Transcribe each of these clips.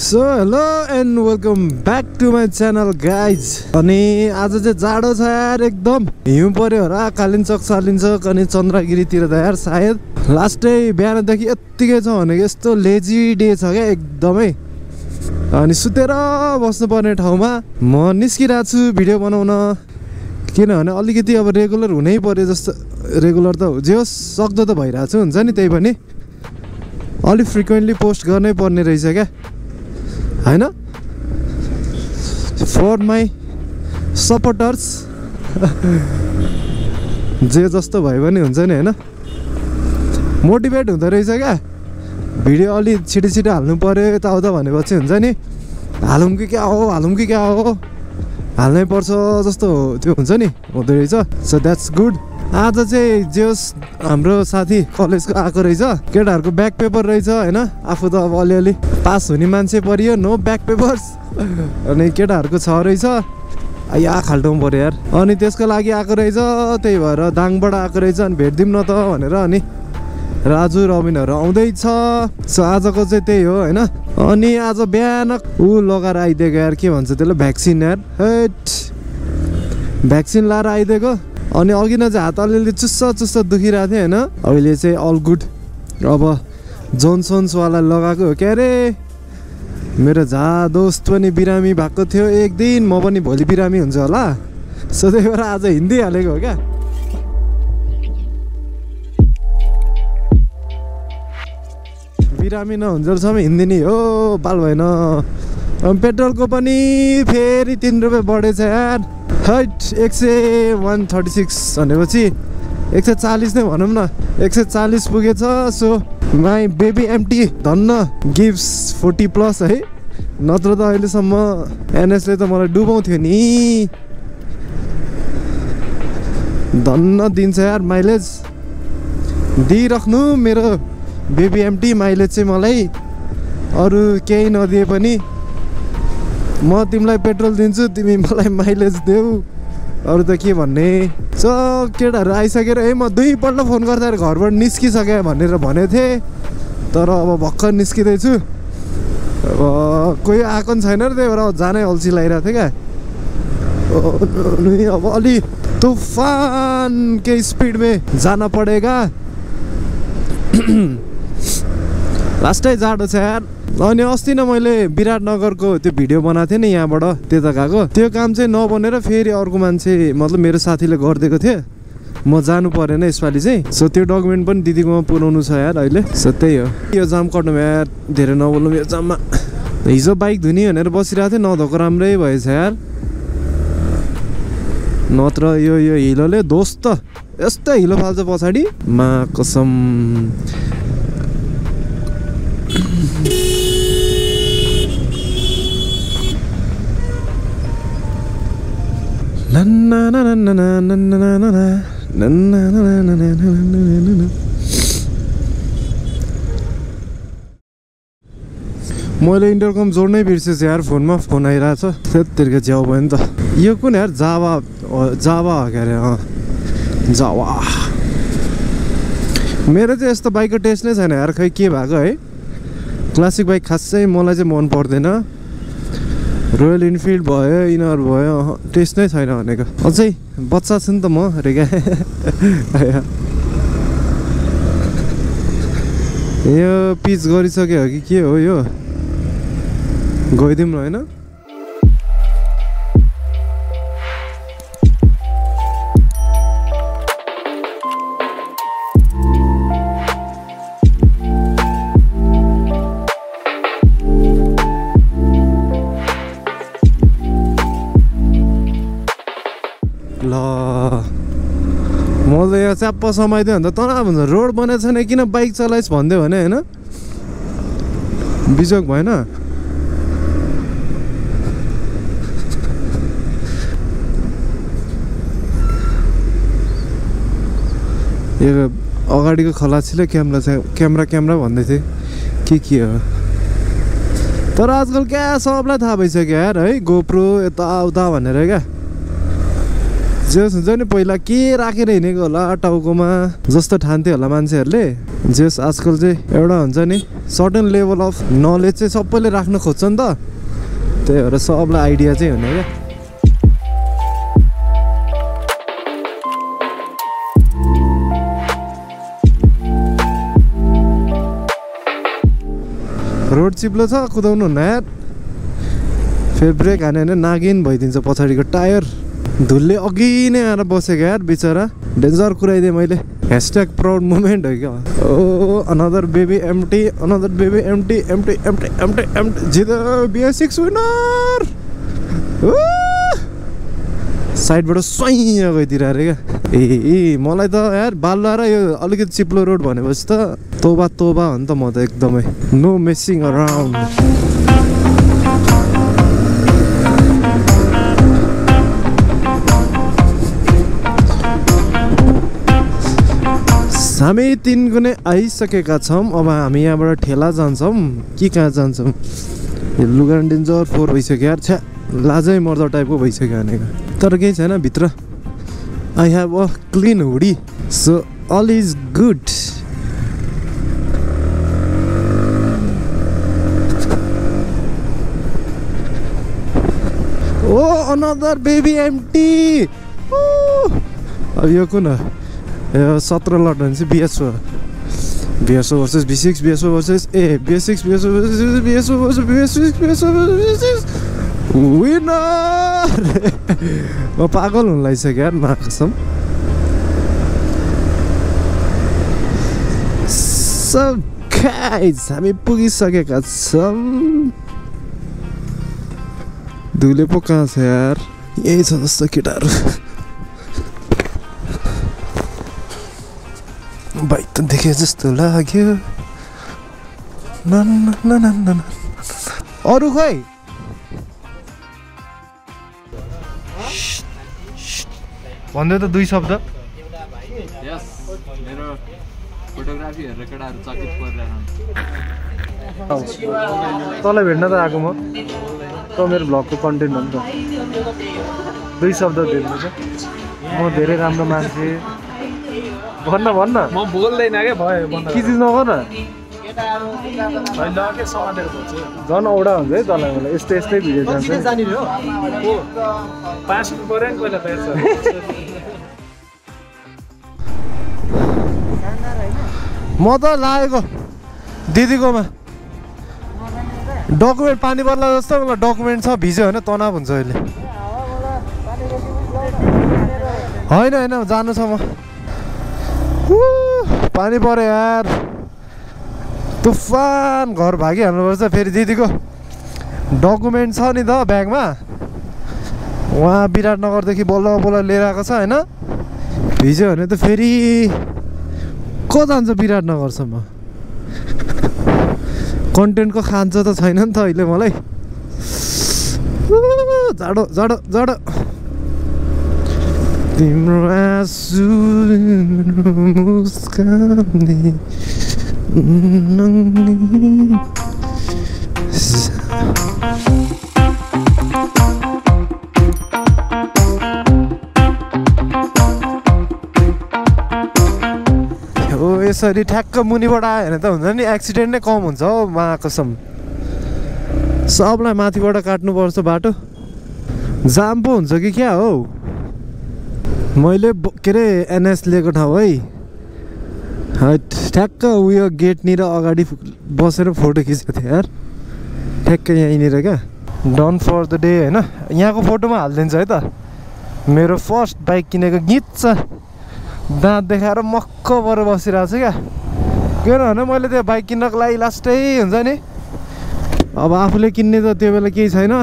So hello and welcome back to my channel guys. अनि आज चाहिँ जाडो छ यार, एकदम हिउँ पर्यो र कालिम्पोङ सालिन्छ अनि चन्द्रगिरीतिर त यार सायद लास्टै बिहानदेखि यत्तिकै छ भनेको यस्तो लेजी डे छ क्या एकदमै। अनि सुतेर बस्नुपर्ने ठाउँमा म निस्किरहेको छु भिडियो बनाउन, किनभने अलिकति अब रेगुलर हुनै पर्यो जस्तो। रेगुलर त जे होस् सक्दो त भइरहेको छु, हुन्छ नि, त्यही पनि अलिक फ्रिक्वेन्टली पोस्ट गर्नै पर्ने रहेछ क्या, होइन? फर माई सपोर्टर्स जे जस्तो भए पनि हुन्छ नि, होइन? मोटिभेट हुँदो रहेछ क्या, भिडियो अलि छिटो छिटो हाल्नु पऱ्यो यताउता भनेपछि हुन्छ नि, हालौँ कि क्या हो हाल्नै पर्छ जस्तो त्यो हुन्छ नि, हुँदो रहेछ। So that's good. आज चाहिँ जे होस् हाम्रो साथी कलेजको आएको रहेछ, केटाहरूको ब्याक पेपर रहेछ होइन। आफू त अब अलिअलि पास हुने मान्छे परियो, नो ब्याक पेपर्स। अनि केटाहरूको छ रहेछ, या खाल्टाउनु पऱ्यो यार। अनि त्यसको लागि आएको रहेछ, त्यही भएर दाङबाट आएको रहेछ। अनि भेटिदिउँ न त भनेर अनि राजु रबिनहरू आउँदैछ। सो आजको चाहिँ त्यही हो होइन। अनि आज बिहान लगाएर आइदिएको यार, के भन्छ त्यसलाई, भ्याक्सिन यार। भ्याक्सिन लाएर आइदिएको। अनि अघि न चाहिँ हात अलिअलि चुस्सा दुखिरहेको थियो होइन, अहिले चाहिँ अल गुड। अब जोनसन्सवाला लगाएको हो क्या अरे। मेरो दोस्त पनि बिरामी भएको थियो एक दिन, म पनि भोलि बिरामी हुन्छ होला, सो त्यही भएर आज हिँड्दै हालेको हो क्या। बिरामी नहुन्जेलसम्म हिँड्दिने हो, बाल भएन। पेट्रोलको पनि फेरि 3 रुपियाँ बढेछ यार। हैट 136 भनेपछि 140 नै भनौँ न, 140 पुगेछ। सो माई बेबी एमटी धन्न गिभ्स 40+ है, नत्र त अहिलेसम्म एनएसले त मलाई डुबाउँथ्यो नि। धन्न दिन्छ यार माइलेज, दिइराख्नु मेरो बेबी एमटी माइलेज चाहिँ मलाई। अरू केही नदिए पनि म तिमीलाई पेट्रोल दिन्छु, तिमी मलाई माइलेज देऊ, अरू त के भन्ने। सो केटाहरू आइसकेर म 2 पल्ट फोन गर्दा घरबाट निस्किसकेँ भनेर भनेको थिएँ, तर अब भर्खर निस्किँदैछु। अब कोही आएको पनि छैन र त्यही भएर जानै अल्छी लागिरहेको थियो क्या। अब अलि तुफान के स्पिडमा जान पडेगा। लास्टै जाडो छ यार। अनि अस्ति न मैले विराटनगरको त्यो भिडियो बनाएको थिएँ नि, यहाँबाट त्यता गएको, त्यो काम चाहिँ नबनेर फेरि अर्को मान्छे मतलब मेरो साथीले गरिदिएको थिएँ, म जानु परेन यसपालि चाहिँ। सो त्यो डकुमेन्ट पनि दिदीकोमा पुऱ्याउनु छ यार अहिले। सो त्यही हो, यो जाम कट्नुमा यार धेरै नबोल्नु यो जाममा। हिजो बाइक धुने भनेर बसिरहेको थिएँ, नधोएको राम्रै भएछ यार, नत्र यो हिलोले दोस्त यस्तो हिलो फाल्छ पछाडि मा कसम। मैले इन्टरकम जोड्नै बिर्सेछु यार, फोनमा फोन आइरहेछ। त्यतिखेर च्याउ भयो नि त। यो कुन यार, जावा हो क्या अरे। जावा मेरो चाहिँ यस्तो बाइकको टेस्ट नै छैन यार, खै के भएको है। क्लासिक बाइक खासै मलाई चाहिँ मन पर्दैन। रोयल इनफिल्ड भयो, यिनीहरू भयो, टेस्ट नै छैन भनेको। अझै बच्चा छु नि त म रे क्या। यो पिच गरिसक्यो कि के हो यो, गइदिउँ न होइन? ल म त यहाँ च्याप्प समाइदियो भने त तनाव हुन्छ। रोड बनाएको छैन किन बाइक चलाइस् भनिदियो भने होइन, बिजोग भएन। यो अगाडिको खलासीले क्यामेरा भन्दै थिएँ के हो। तर आजकल क्या सबलाई थाहा भइसक्यो यार है, गोप्रो यताउता भनेर क्या। जेस हुन्छ नि पहिला के राखेर हिँडेको होला टाउकोमा जस्तो ठान्थ्यो होला मान्छेहरूले जेस आजकल चाहिँ एउटा हुन्छ नि सर्टेन लेभल अफ नलेज चाहिँ सबैले राख्न खोज्छ नि त त्यही भएर सबलाई आइडिया चाहिँ हुने क्या रोड चिप्लो छ कुदाउनु हुन्न यार फेरि ब्रेक हान्यो भने नागिन भइदिन्छ पछाडिको टायर धुलले अघि नै आएर बसेको यार बिचरा डेन्जर कुराइदिएँ मैले # प्राउड मोमेन्ट हो क्या ओ अनदर बेबी एमटी जित BS6 विनर साइडबाट स्वाइँ गइदिएर अरे क्या ए मलाई त यार बाल्ला र यो अलिकति चिप्लो रोड भनेपछि त तोबा हो नि त म त एकदमै नो मेसिङ अराउन्ड हामी 3 गुणे आइसकेका छौँ अब हामी यहाँबाट ठेला जान्छौँ कि कहाँ जान्छौँ यो लुगा डेन्जर 4 भइसक्यो यार छ्या लाजै मर्दा टाइपको भइसक्यो भनेको तर केही छैन भित्र I have a clean hoodie so all is good oh another baby एमटी अब यो कुन 17 लट भने चाहिँ BSO versus B6 BSO versus BS6 winner म पागल हुन लागिसक्यो यार मा कसम सब गाइज हामी पुगिसकेका छौँ धुले पो कहाँ छ यार यही छ जस्तो केटाहरू बाइक त देखे जस्तो लाग्यो अरू खोइ भन्दै त 2 शब्द मेरो फोटोग्राफी हेरेर केटाहरू चकित परिरहेछन् तँलाई भेट्न त आएको म त मेरो भ्लगको कन्टेन्ट हो नि त 2 शब्द दिनु छ म धेरै राम्रो मान्छे भन्न म बोल्दैन के भयो के चिज नगर न झन् औडा हुन्छ है तँलाई मलाई यस्तै भिडियो जान्छ म त लागेको दिदीकोमा डकुमेन्ट पानी पर्ला जस्तो मलाई डकुमेन्ट छ भिज्यो भने तनाव हुन्छ अहिले होइन जानु छ म पानी पर्यो यार तुफान घर भागिहाल्नुपर्छ फेरि दिदीको डकुमेन्ट छ नि त ब्यागमा उहाँ विराटनगरदेखि बल्ल लिएर आएको छ होइन भिज्यो भने त फेरि को जान्छ विराटनगरसम्म कन्टेन्टको खान्छ त छैन नि त अहिले मलाई जाडो तिम्रो आँसु मुस्कानले यसरी ठ्याक्क मुनिबाट आयो भने त हुन्छ नि एक्सिडेन्ट नै कम हुन्छ हौ मा कसम सबलाई माथिबाट काट्नुपर्छ बाटो जाम पो हुन्छ कि क्या हौ मैले के अरे NS लिएको ठाउँ है ठ्याक्क उयो गेटनिर अगाडि बसेर फोटो खिचेको थिएँ यार ठ्याक्क यहीँनिर क्या डन फर द डे होइन यहाँको फोटोमा हालिदिन्छ है त मेरो फर्स्ट बाइक किनेको गीत छ दाँत देखाएर मक्क परेर बसिरहेको छु क्या किनभने मैले त्यो बाइक किन्नको लागि लास्टै हुन्छ नि अब आफूले किन्ने त त्यो बेला केही छैन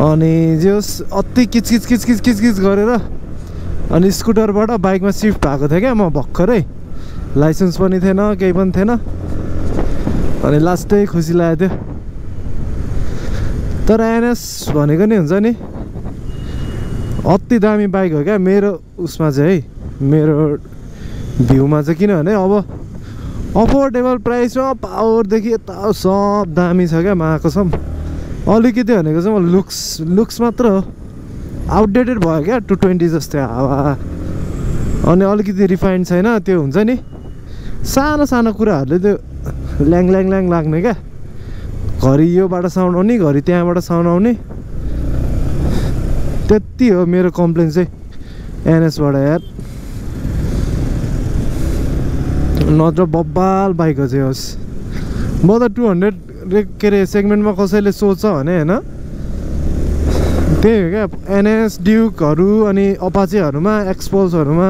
अनि जस अति किचकिच गरेर अनि स्कुटरबाट बाइकमा सिफ्ट भएको थियो क्या म भर्खरै लाइसेन्स पनि थिएन केही पनि थिएन अनि लास्टै खुसी लागेको थियो तर NS भनेको नि हुन्छ नि अति दामी बाइक हो क्या मेरो उसमा चाहिँ है मेरो भ्यूमा चाहिँ किनभने अब अफोर्डेबल प्राइसमा पावरदेखि यता सब दामी छ क्या मा कसम अलिकति भनेको चाहिँ म लुक्स मात्र हो आउटडेटेड भयो क्या 220 जस्तै हावा अनि अलिकति रिफाइन्ड छैन त्यो हुन्छ नि सानो सानो कुराहरूले त्यो ल्याङ ल्याङ ल्याङ लाग्ने क्या घरि योबाट साउन्ड आउने घरि त्यहाँबाट साउन्ड आउने त्यति हो मेरो कम्प्लेन चाहिँ एनएसबाट यार नत्र बब्बाल बाइक चाहिँ होस् म त 200 के अरे सेगमेन्टमा कसैले सोध्छ भने होइन त्यही हो क्या एनएस ड्युकहरू अनि अपाचेहरूमा एक्सपल्सहरूमा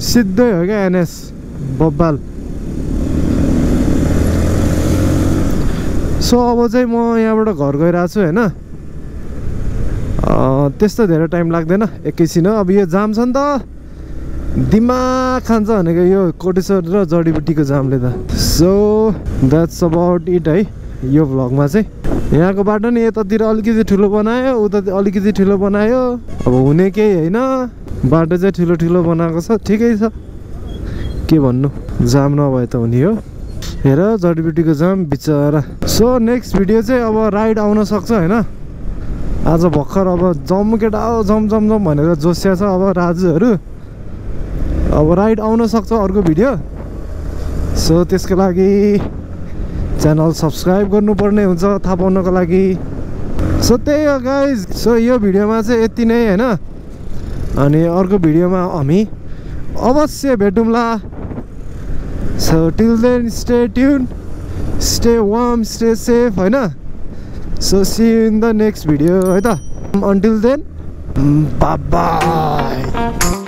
सिधै हो क्या एनएस बब्बाल सो अब चाहिँ म यहाँबाट घर गइरहेको छु होइन त्यस्तो धेरै टाइम लाग्दैन एकैछिन हो अब यो जाम छ नि त दिमाग खान्छ भनेको यो कोटेश्वर र जडीबुटीको जामले त सो द्याट्स अबाउट इट है यो भ्लगमा चाहिँ यहाँको बाटो नि यतातिर अलिकति ठुलो बनायो उता अलिकति ठुलो बनायो अब हुने केही होइन बाटो चाहिँ ठुलो ठुलो बनाएको छ ठिकै छ के भन्नु जाम नभए त हुने हो हेर जडीबुटीको जाम बिचरा सो नेक्स्ट भिडियो चाहिँ अब राइड आउन सक्छ होइन आज भर्खर अब जम केटा जम जम जम भनेर जोसिया छ अब राजुहरू अब राइड आउन सक्छ अर्को भिडियो सो त्यसको लागि च्यानल सब्सक्राइब गर्नुपर्ने हुन्छ थाहा पाउनको लागि सो त्यही हो गाइज सो यो भिडियोमा चाहिँ यति नै होइन अनि अर्को भिडियोमा हामी अवश्य भेटौँला so till then stay tune stay warm stay safe होइन so see you in the next video है त अन्टिल देन बाइ बाइ